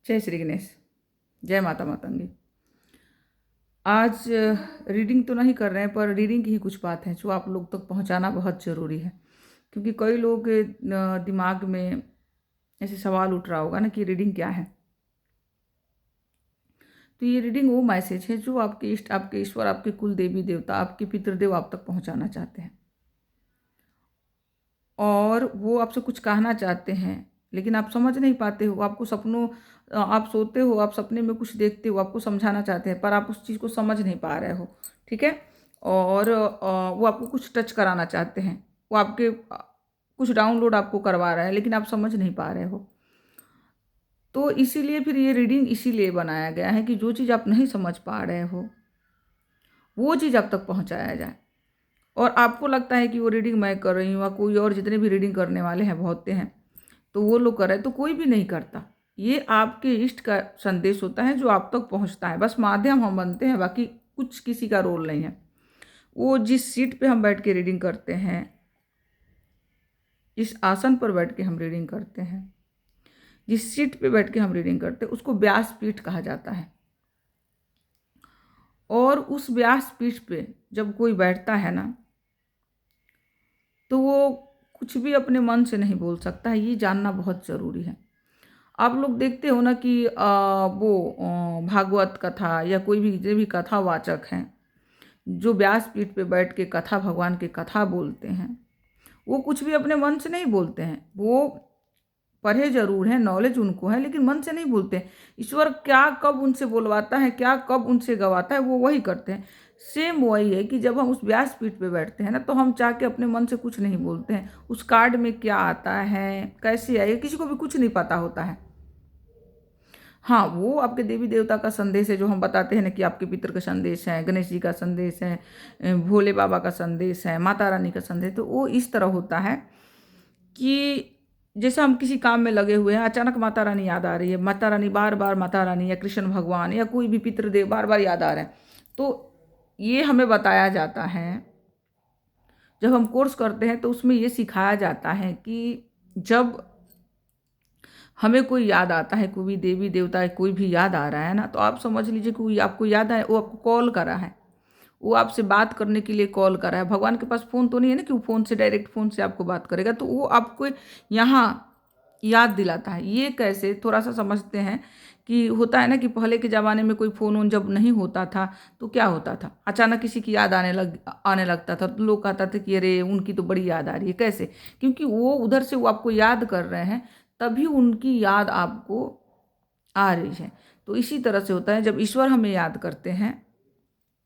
जय श्री गणेश। जय माता मातंगी। आज रीडिंग तो नहीं कर रहे हैं, पर रीडिंग की ही कुछ बात है जो आप लोग तक पहुंचाना बहुत ज़रूरी है, क्योंकि कई लोग के दिमाग में ऐसे सवाल उठ रहा होगा ना कि रीडिंग क्या है। तो ये रीडिंग वो मैसेज है जो आपके इष्ट, आपके ईश्वर, आपके कुल देवी देवता, आपके पितृदेव आप तक पहुंचाना चाहते हैं, और वो आपसे कुछ कहना चाहते हैं, लेकिन आप समझ नहीं पाते हो। आपको सपनों, आप सोते हो, आप सपने में कुछ देखते हो, आपको समझाना चाहते हैं, पर आप उस चीज़ को समझ नहीं पा रहे हो। ठीक है। और वो आपको कुछ टच कराना चाहते हैं, वो आपके कुछ डाउनलोड आपको करवा रहा है, लेकिन आप समझ नहीं पा रहे हो। तो इसीलिए फिर ये रीडिंग इसीलिए बनाया गया है कि जो चीज़ आप नहीं समझ पा रहे हो वो चीज़ आप तक पहुँचाया जाए। और आपको लगता है कि वो रीडिंग मैं कर रही हूँ, या कोई और जितने भी रीडिंग करने वाले हैं बहुत हैं, तो वो लोग कर रहे हैं, तो कोई भी नहीं करता। ये आपके इष्ट का संदेश होता है जो आप तक पहुंचता है। बस माध्यम हम बनते हैं, बाकी कुछ किसी का रोल नहीं है। वो जिस सीट पे हम बैठ के रीडिंग करते हैं, जिस आसन पर बैठ के हम रीडिंग करते हैं, जिस सीट पे बैठ के हम रीडिंग करते हैं, उसको व्यास पीठ कहा जाता है। और उस व्यास पीठ पे जब कोई बैठता है ना, तो वो कुछ भी अपने मन से नहीं बोल सकता है। ये जानना बहुत ज़रूरी है। आप लोग देखते हो ना कि भागवत कथा या कोई भी जो भी कथावाचक हैं, जो व्यासपीठ पे बैठ के कथा, भगवान की कथा बोलते हैं, वो कुछ भी अपने मन से नहीं बोलते हैं। वो पढ़े जरूर हैं, नॉलेज उनको है, लेकिन मन से नहीं बोलते हैं। ईश्वर क्या कब उनसे बोलवाता है, क्या कब उनसे गवाता है, वो वही करते हैं। सेम वही है कि जब हम उस व्यासपीठ पे बैठते हैं ना, तो हम चाह के अपने मन से कुछ नहीं बोलते हैं। उस कार्ड में क्या आता है, कैसे आएगा, किसी को भी कुछ नहीं पता होता है। हाँ, वो आपके देवी देवता का संदेश है, जो हम बताते हैं ना कि आपके पितर का संदेश है, गणेश जी का संदेश है, भोले बाबा का संदेश है, माता रानी का संदेश। तो वो इस तरह होता है कि जैसे हम किसी काम में लगे हुए हैं, अचानक माता रानी याद आ रही है, माता रानी बार बार, माता रानी या कृष्ण भगवान या कोई भी पितृदेव बार बार याद आ रहे हैं। तो ये हमें बताया जाता है, जब हम कोर्स करते हैं तो उसमें ये सिखाया जाता है कि जब हमें कोई याद आता है, कोई भी देवी देवता है, कोई भी याद आ रहा है ना, तो आप समझ लीजिए कोई आपको याद है, वो आपको कॉल करा है, वो आपसे बात करने के लिए कॉल करा है। भगवान के पास फ़ोन तो नहीं है ना कि वो फ़ोन से, डायरेक्ट फ़ोन से आपको बात करेगा, तो वो आपको यहाँ याद दिलाता है। ये कैसे, थोड़ा सा समझते हैं कि होता है ना कि पहले के ज़माने में कोई फ़ोन वोन जब नहीं होता था, तो क्या होता था, अचानक किसी की याद आने लगता था, तो लोग कहता थे कि अरे उनकी तो बड़ी याद आ रही है। कैसे? क्योंकि वो उधर से वो आपको याद कर रहे हैं, तभी उनकी याद आपको आ रही है। तो इसी तरह से होता है, जब ईश्वर हमें याद करते हैं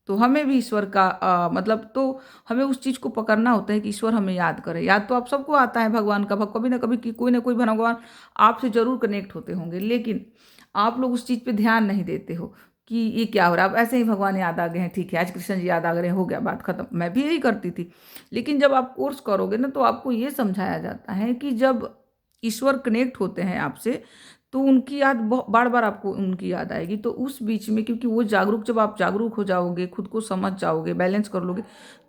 तो हमें भी ईश्वर का मतलब, तो हमें उस चीज़ को पकड़ना होता है कि ईश्वर हमें याद करे। याद तो आप सबको आता है भगवान का, कभी ना कभी कोई ना कोई भगवान आपसे ज़रूर कनेक्ट होते होंगे, लेकिन आप लोग उस चीज़ पे ध्यान नहीं देते हो कि ये क्या हो रहा है। अब ऐसे ही भगवान याद आ गए हैं, ठीक है, आज कृष्ण जी याद आ गए हैं, हो गया, बात खत्म। मैं भी यही करती थी। लेकिन जब आप कोर्स करोगे ना, तो आपको ये समझाया जाता है कि जब ईश्वर कनेक्ट होते हैं आपसे, तो उनकी याद बार बार आपको उनकी याद आएगी। तो उस बीच में, क्योंकि वो जागरूक, जब आप जागरूक हो जाओगे, खुद को समझ जाओगे, बैलेंस कर लोगे,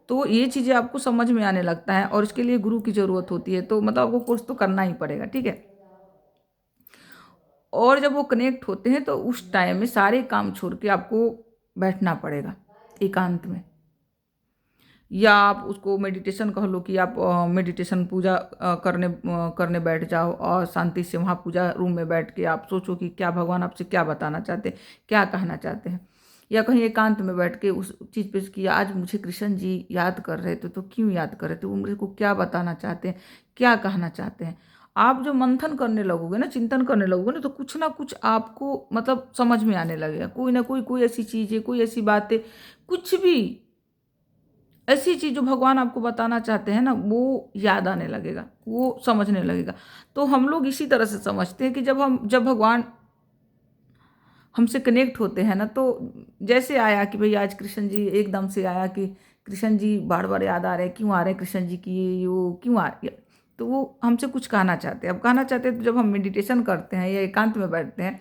तो ये चीज़ें आपको समझ में आने लगता है। और इसके लिए गुरु की ज़रूरत होती है, तो मतलब आपको कोर्स तो करना ही पड़ेगा। ठीक है। और जब वो कनेक्ट होते हैं, तो उस टाइम में सारे काम छोड़ के आपको बैठना पड़ेगा एकांत में, या आप उसको मेडिटेशन कह लो कि आप मेडिटेशन पूजा करने बैठ जाओ, और शांति से वहाँ पूजा रूम में बैठ के आप सोचो कि क्या भगवान आपसे क्या बताना चाहते हैं, क्या कहना चाहते हैं। या कहीं एकांत में बैठ के उस चीज़ पे कि आज मुझे कृष्ण जी याद कर रहे थे, तो क्यों याद कर रहे थे, वो मेरे को क्या बताना चाहते हैं, क्या कहना चाहते हैं। आप जो मंथन करने लगोगे ना, चिंतन करने लगोगे ना, तो कुछ ना कुछ आपको मतलब समझ में आने लगेगा। कोई ना कोई ऐसी चीज़ें, कोई ऐसी बातें, कुछ भी ऐसी चीज़ जो भगवान आपको बताना चाहते हैं ना, वो याद आने लगेगा, वो समझने लगेगा। तो हम लोग इसी तरह से समझते हैं कि जब भगवान हमसे कनेक्ट होते हैं ना, तो जैसे आया कि भाई आज कृष्ण जी एकदम से आया कि कृष्ण जी बार बार याद आ रहे हैं, क्यों आ रहे हैं कृष्ण जी की, ये वो क्यों आ रही है, तो वो हमसे कुछ कहना चाहते हैं। अब कहना चाहते हैं, तो जब हम मेडिटेशन करते हैं या एकांत में बैठते हैं,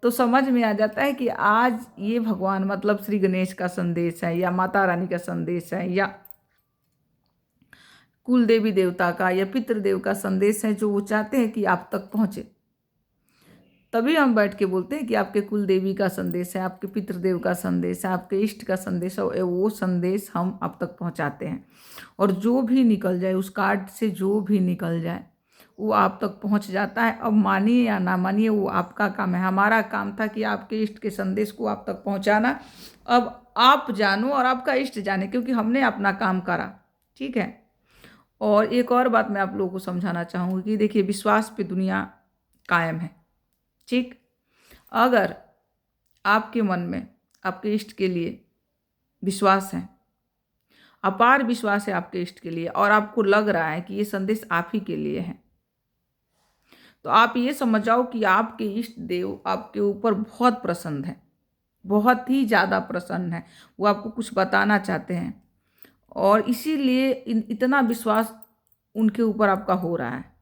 तो समझ में आ जाता है कि आज ये भगवान, मतलब श्री गणेश का संदेश है, या माता रानी का संदेश है, या कुल देवी देवता का या पितृदेव का संदेश है, जो वो चाहते हैं कि आप तक पहुँचे। तभी हम बैठ के बोलते हैं कि आपके कुल देवी का संदेश है, आपके पितृदेव का संदेश है, आपके इष्ट का संदेश है, वो संदेश हम आप तक पहुंचाते हैं। और जो भी निकल जाए उस कार्ड से, जो भी निकल जाए वो आप तक पहुंच जाता है। अब मानिए या ना मानिए, वो आपका काम है। हमारा काम था कि आपके इष्ट के संदेश को आप तक पहुंचाना। अब आप जानो और आपका इष्ट जाने, क्योंकि हमने अपना काम करा। ठीक है। और एक और बात मैं आप लोगों को समझाना चाहूँगी कि देखिए, विश्वास पे दुनिया कायम है। ठीक। अगर आपके मन में आपके इष्ट के लिए विश्वास है, अपार विश्वास है आपके इष्ट के लिए, और आपको लग रहा है कि ये संदेश आप ही के लिए है, तो आप ये समझ जाओ कि आपके इष्ट देव आपके ऊपर बहुत प्रसन्न है, बहुत ही ज़्यादा प्रसन्न है। वो आपको कुछ बताना चाहते हैं, और इसीलिए इतना विश्वास उनके ऊपर आपका हो रहा है।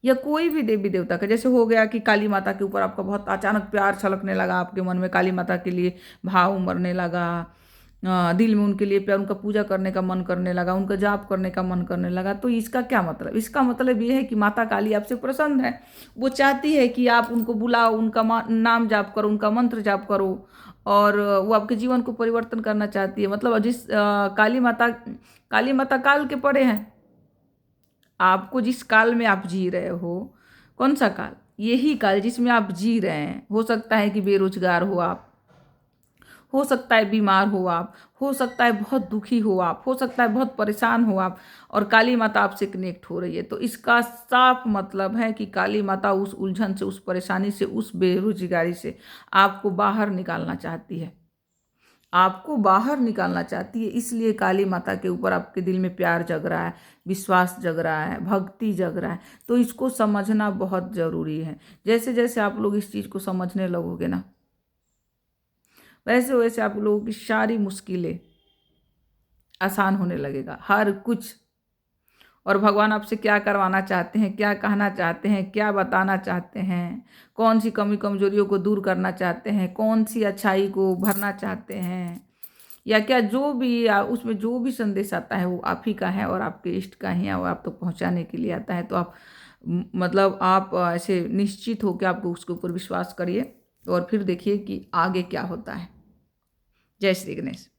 या कोई भी देवी देवता का, जैसे हो गया कि काली माता के ऊपर आपका बहुत अचानक प्यार छलकने लगा, आपके मन में काली माता के लिए भाव उमड़ने लगा, दिल में उनके लिए प्यार, उनका पूजा करने का मन करने लगा, उनका जाप करने का मन करने लगा। तो इसका क्या मतलब? इसका मतलब ये है कि माता काली आपसे प्रसन्न है। वो चाहती है कि आप उनको बुलाओ, उनका नाम जाप करो, उनका मंत्र जाप करो, और वो आपके जीवन को परिवर्तन करना चाहती है। मतलब जिस काली माता काल के परे हैं। आपको जिस काल में आप जी रहे हो, कौन सा काल? यही काल जिसमें आप जी रहे हैं। हो सकता है कि बेरोजगार हो आप, हो सकता है बीमार हो आप, हो सकता है बहुत दुखी हो आप, हो सकता है बहुत परेशान हो आप, और काली माता आपसे कनेक्ट हो रही है। तो इसका साफ मतलब है कि काली माता उस उलझन से, उस परेशानी से, उस बेरोजगारी से आपको बाहर निकालना चाहती है, आपको बाहर निकालना चाहती है। इसलिए काली माता के ऊपर आपके दिल में प्यार जग रहा है, विश्वास जग रहा है, भक्ति जग रहा है। तो इसको समझना बहुत ज़रूरी है। जैसे जैसे आप लोग इस चीज़ को समझने लगोगे ना, वैसे वैसे आप लोगों की सारी मुश्किलें आसान होने लगेगा, हर कुछ। और भगवान आपसे क्या करवाना चाहते हैं, क्या कहना चाहते हैं, क्या बताना चाहते हैं, कौन सी कमी कमजोरियों को दूर करना चाहते हैं, कौन सी अच्छाई को भरना चाहते हैं, या क्या जो भी उसमें जो भी संदेश आता है वो आप ही का है और आपके इष्ट का ही है, वो आप तक पहुंचाने के लिए आता है। तो आप मतलब आप ऐसे निश्चित हो कि आपको उसके ऊपर विश्वास करिए, और फिर देखिए कि आगे क्या होता है। जय श्री गणेश।